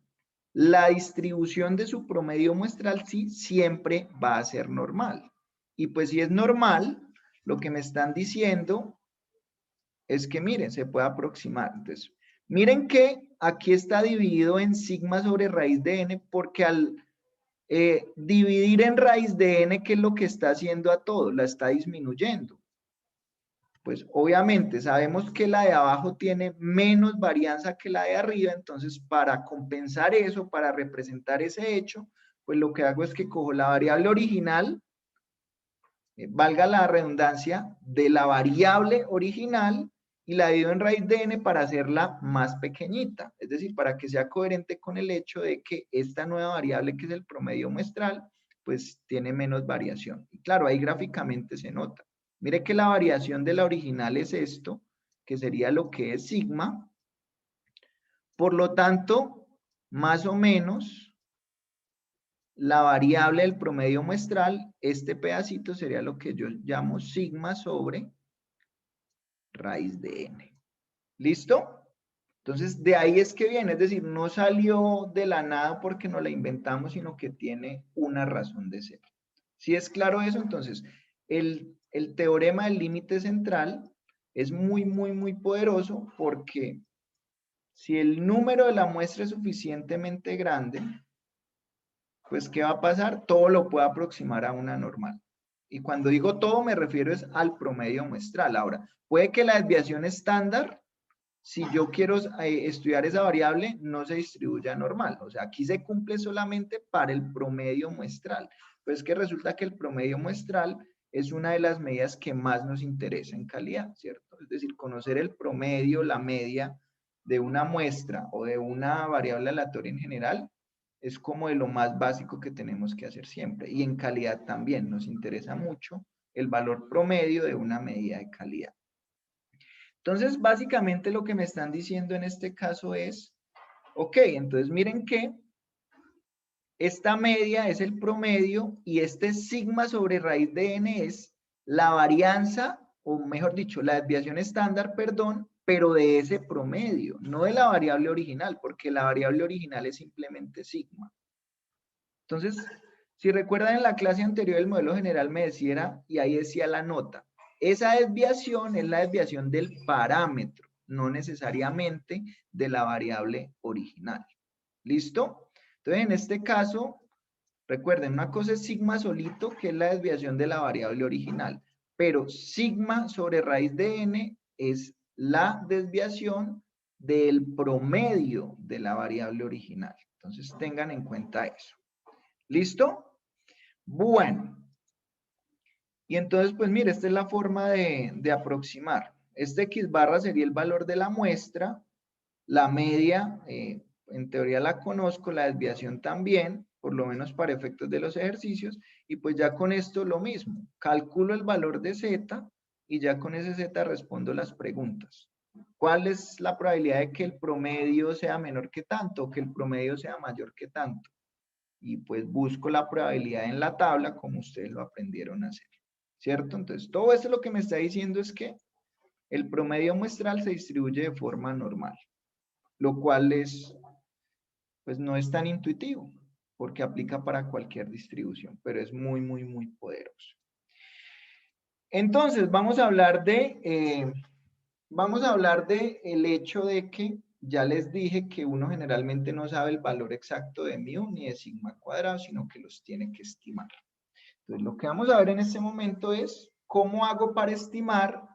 la distribución de su promedio muestral sí siempre va a ser normal. Y pues si es normal, lo que me están diciendo es que miren, se puede aproximar. Entonces, miren que aquí está dividido en sigma sobre raíz de n, porque al dividir en raíz de n, ¿qué es lo que está haciendo a todo? La está disminuyendo. Pues obviamente sabemos que la de abajo tiene menos varianza que la de arriba, entonces para compensar eso, para representar ese hecho, pues lo que hago es que cojo la variable original, valga la redundancia, de la variable original y la divido en raíz de n para hacerla más pequeñita, es decir, para que sea coherente con el hecho de que esta nueva variable que es el promedio muestral, pues tiene menos variación. Y claro, ahí gráficamente se nota. Mire que la variación de la original es esto, que sería lo que es sigma. Por lo tanto, más o menos, la variable del promedio muestral, este pedacito sería lo que yo llamo sigma sobre raíz de n. ¿Listo? Entonces, de ahí es que viene, es decir, no salió de la nada porque nos la inventamos, sino que tiene una razón de ser. Si es claro eso, entonces, el teorema del límite central es muy, muy, muy poderoso porque si el número de la muestra es suficientemente grande, pues, ¿qué va a pasar? Todo lo puede aproximar a una normal. Y cuando digo todo, me refiero es al promedio muestral. Ahora, puede que la desviación estándar, si yo quiero estudiar esa variable, no se distribuya normal. O sea, aquí se cumple solamente para el promedio muestral. Pues que resulta que el promedio muestral es una de las medidas que más nos interesa en calidad, ¿cierto? Es decir, conocer el promedio, la media de una muestra o de una variable aleatoria en general, es como de lo más básico que tenemos que hacer siempre. Y en calidad también nos interesa mucho el valor promedio de una medida de calidad. Entonces, básicamente lo que me están diciendo en este caso es, ok, entonces miren que esta media es el promedio y este sigma sobre raíz de n es la varianza, o mejor dicho, la desviación estándar, perdón, pero de ese promedio, no de la variable original, porque la variable original es simplemente sigma. Entonces, si recuerdan en la clase anterior el modelo general me decía, y ahí decía la nota, esa desviación es la desviación del parámetro, no necesariamente de la variable original. ¿Listo? Entonces, en este caso, recuerden, una cosa es sigma solito, que es la desviación de la variable original, pero sigma sobre raíz de n es la desviación del promedio de la variable original. Entonces, tengan en cuenta eso. ¿Listo? Bueno. Y entonces, pues mire, esta es la forma de aproximar. Este X barra sería el valor de la muestra, la media, en teoría la conozco, la desviación también, por lo menos para efectos de los ejercicios, y pues ya con esto lo mismo, calculo el valor de Z y ya con ese Z respondo las preguntas. ¿Cuál es la probabilidad de que el promedio sea menor que tanto o que el promedio sea mayor que tanto? Y pues busco la probabilidad en la tabla como ustedes lo aprendieron a hacer. ¿Cierto? Entonces, todo esto lo que me está diciendo es que el promedio muestral se distribuye de forma normal, lo cual pues no es tan intuitivo, porque aplica para cualquier distribución, pero es muy, muy, muy poderoso. Entonces, vamos a hablar de el hecho de que ya les dije que uno generalmente no sabe el valor exacto de mu ni de sigma cuadrado, sino que los tiene que estimar. Entonces, lo que vamos a ver en este momento es cómo hago para estimar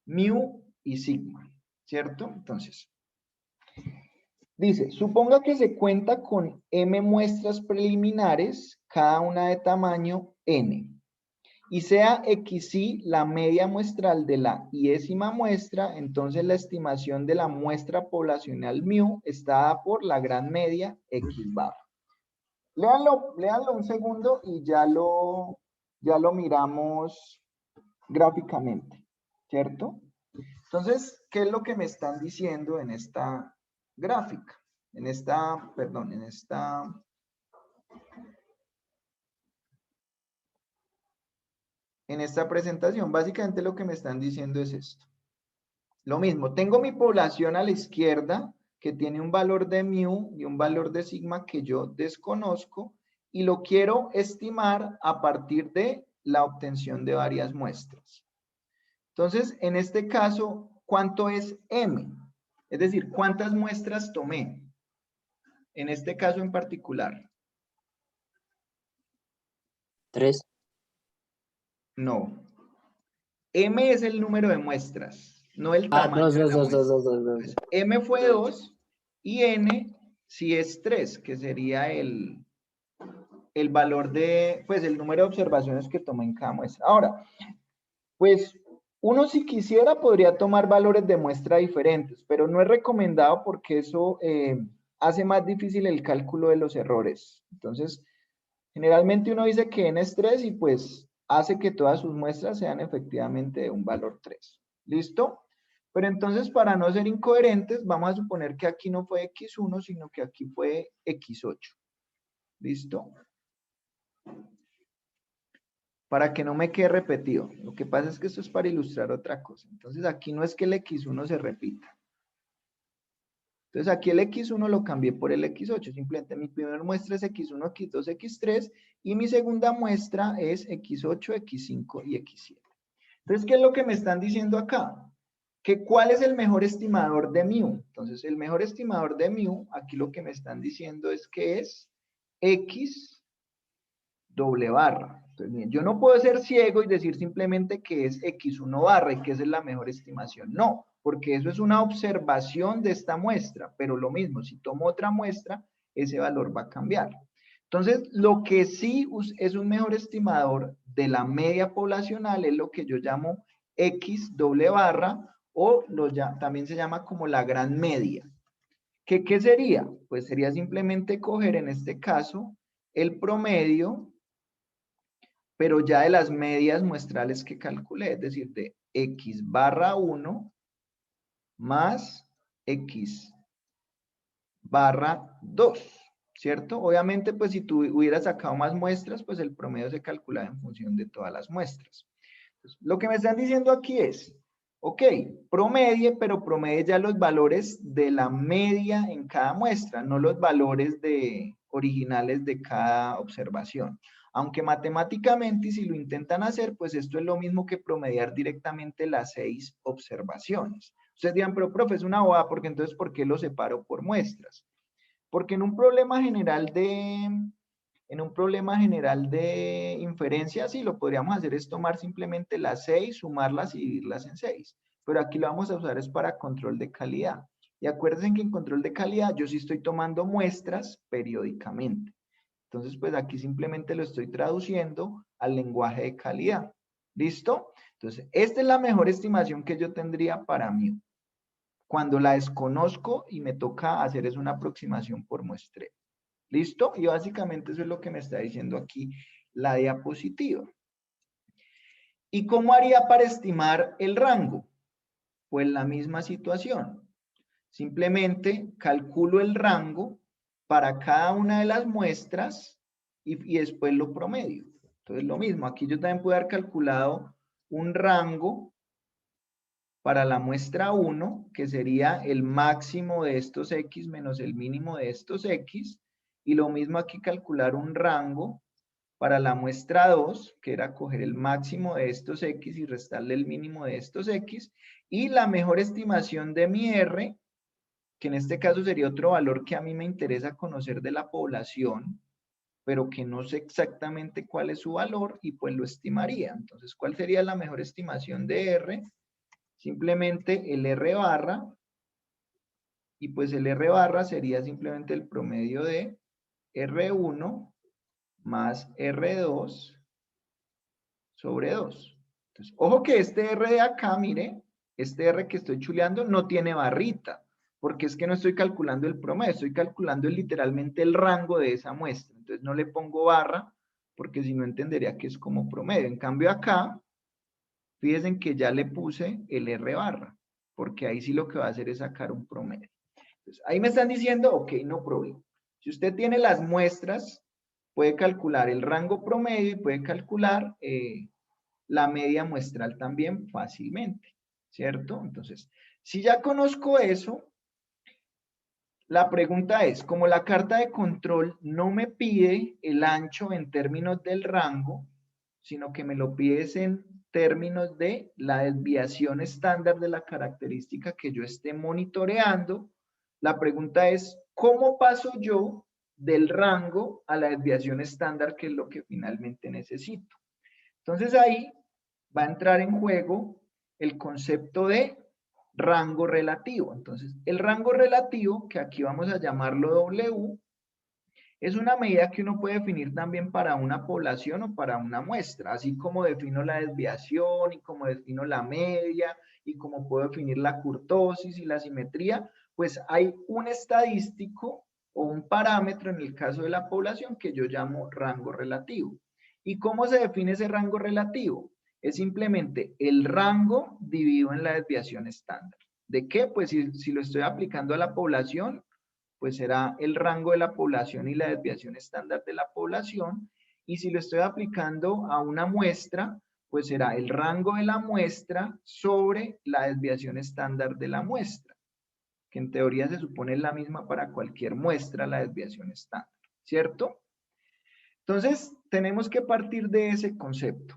mu y sigma, ¿cierto? Entonces, dice, suponga que se cuenta con m muestras preliminares, cada una de tamaño n, y sea xi la media muestral de la iésima muestra, entonces la estimación de la muestra poblacional mu está dada por la gran media x bar. Léanlo un segundo y ya lo miramos gráficamente, ¿cierto? Entonces, ¿qué es lo que me están diciendo en esta gráfica? En esta presentación, básicamente lo que me están diciendo es esto. Lo mismo, tengo mi población a la izquierda que tiene un valor de mu y un valor de sigma que yo desconozco y lo quiero estimar a partir de la obtención de varias muestras. Entonces, en este caso, ¿cuánto es m? Es decir, ¿cuántas muestras tomé? En este caso en particular. 3. No. M es el número de muestras, no el Ah, tamaño 2, de 2, la 2, 2, muestra. 2, 2, 2. M fue 2 y N sí es 3, que sería el valor de, pues el número de observaciones que tomé en cada muestra. Ahora, pues uno si quisiera podría tomar valores de muestra diferentes, pero no es recomendado porque eso hace más difícil el cálculo de los errores. Entonces, Generalmente uno dice que n es 3 y pues hace que todas sus muestras sean efectivamente de un valor 3. ¿Listo? Pero entonces, para no ser incoherentes, vamos a suponer que aquí no fue x1, sino que aquí fue x8. ¿Listo? Para que no me quede repetido. Lo que pasa es que esto es para ilustrar otra cosa. Entonces, aquí no es que el x1 se repita. Entonces, aquí el x1 lo cambié por el x8. Simplemente mi primera muestra es x1, x2, x3. Y mi segunda muestra es x8, x5 y x7. Entonces, ¿qué es lo que me están diciendo acá? Que ¿cuál es el mejor estimador de mu? Entonces, el mejor estimador de mu, aquí lo que me están diciendo es que es x doble barra. Entonces, bien, yo no puedo ser ciego y decir simplemente que es x1 barra y que esa es la mejor estimación. No, porque eso es una observación de esta muestra, pero lo mismo, si tomo otra muestra, ese valor va a cambiar. Entonces, lo que sí es un mejor estimador de la media poblacional es lo que yo llamo x doble barra, o también se llama como la gran media. ¿Qué sería? Pues sería simplemente coger en este caso el promedio, pero ya de las medias muestrales que calculé, es decir, de x barra 1 más x barra 2, ¿cierto? Obviamente, pues si tú hubieras sacado más muestras, pues el promedio se calcula en función de todas las muestras. Entonces, lo que me están diciendo aquí es, ok, promedie, pero promedie ya los valores de la media en cada muestra, no los valores originales de cada observación. Aunque matemáticamente, y si lo intentan hacer, pues esto es lo mismo que promediar directamente las 6 observaciones. Ustedes dirán, pero profe, es una bobada, porque entonces, ¿por qué lo separo por muestras? Porque en un problema general de inferencia, sí, lo podríamos hacer es tomar simplemente las 6, sumarlas y dividirlas en 6. Pero aquí lo vamos a usar es para control de calidad. Y acuérdense que en control de calidad yo sí estoy tomando muestras periódicamente. Entonces, pues aquí simplemente lo estoy traduciendo al lenguaje de calidad. ¿Listo? Entonces, esta es la mejor estimación que yo tendría para mí. Cuando la desconozco y me toca hacer es una aproximación por muestreo. ¿Listo? Y básicamente eso es lo que me está diciendo aquí la diapositiva. ¿Y cómo haría para estimar el rango? Pues la misma situación. Simplemente calculo el rango para cada una de las muestras y después lo promedio. Entonces lo mismo, aquí yo también puedo haber calculado un rango para la muestra 1, que sería el máximo de estos X menos el mínimo de estos X, y lo mismo aquí calcular un rango para la muestra 2, que era coger el máximo de estos X y restarle el mínimo de estos X, y la mejor estimación de mi R, que en este caso sería otro valor que a mí me interesa conocer de la población, pero que no sé exactamente cuál es su valor, y pues lo estimaría. Entonces, ¿cuál sería la mejor estimación de R? Simplemente el R barra, y pues el R barra sería simplemente el promedio de R1 más R2 sobre 2. Entonces, ojo que este R de acá, mire, este R que estoy chuleando no tiene barrita, porque es que no estoy calculando el promedio, estoy calculando literalmente el rango de esa muestra. Entonces no le pongo barra, porque si no entendería que es como promedio. En cambio acá, fíjense que ya le puse el R barra, porque ahí sí lo que va a hacer es sacar un promedio. Entonces, ahí me están diciendo, ok, no problema. Si usted tiene las muestras, puede calcular el rango promedio y puede calcular la media muestral también fácilmente, ¿cierto? Entonces, si ya conozco eso, la pregunta es, como la carta de control no me pide el ancho en términos del rango, sino que me lo pide en términos de la desviación estándar de la característica que yo esté monitoreando, la pregunta es, ¿cómo paso yo del rango a la desviación estándar, que es lo que finalmente necesito? Entonces ahí va a entrar en juego el concepto de rango relativo. Entonces, el rango relativo, que aquí vamos a llamarlo W, es una medida que uno puede definir también para una población o para una muestra, así como defino la desviación y como defino la media y como puedo definir la kurtosis y la simetría, pues hay un estadístico o un parámetro en el caso de la población que yo llamo rango relativo. ¿Y cómo se define ese rango relativo? Es simplemente el rango dividido en la desviación estándar. ¿De qué? Pues si lo estoy aplicando a la población, pues será el rango de la población y la desviación estándar de la población. Y si lo estoy aplicando a una muestra, pues será el rango de la muestra sobre la desviación estándar de la muestra, que en teoría se supone es la misma para cualquier muestra, la desviación estándar, ¿cierto? Entonces, tenemos que partir de ese concepto.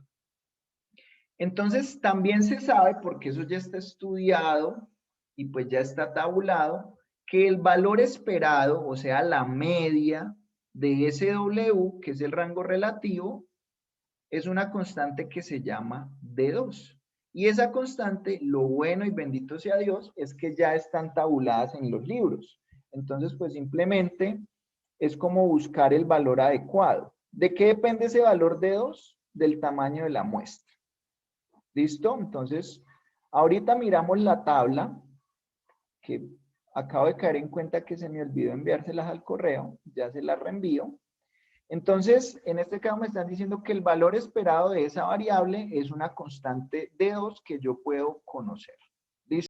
Entonces, también se sabe, porque eso ya está estudiado y pues ya está tabulado, que el valor esperado, o sea, la media de SW, que es el rango relativo, es una constante que se llama D2. Y esa constante, lo bueno y bendito sea Dios, es que ya están tabuladas en los libros. Entonces, pues simplemente es como buscar el valor adecuado. ¿De qué depende ese valor D2? Del tamaño de la muestra. ¿Listo? Entonces, ahorita miramos la tabla, que acabo de caer en cuenta que se me olvidó enviárselas al correo, ya se las reenvío. Entonces, en este caso me están diciendo que el valor esperado de esa variable es una constante D2 que yo puedo conocer.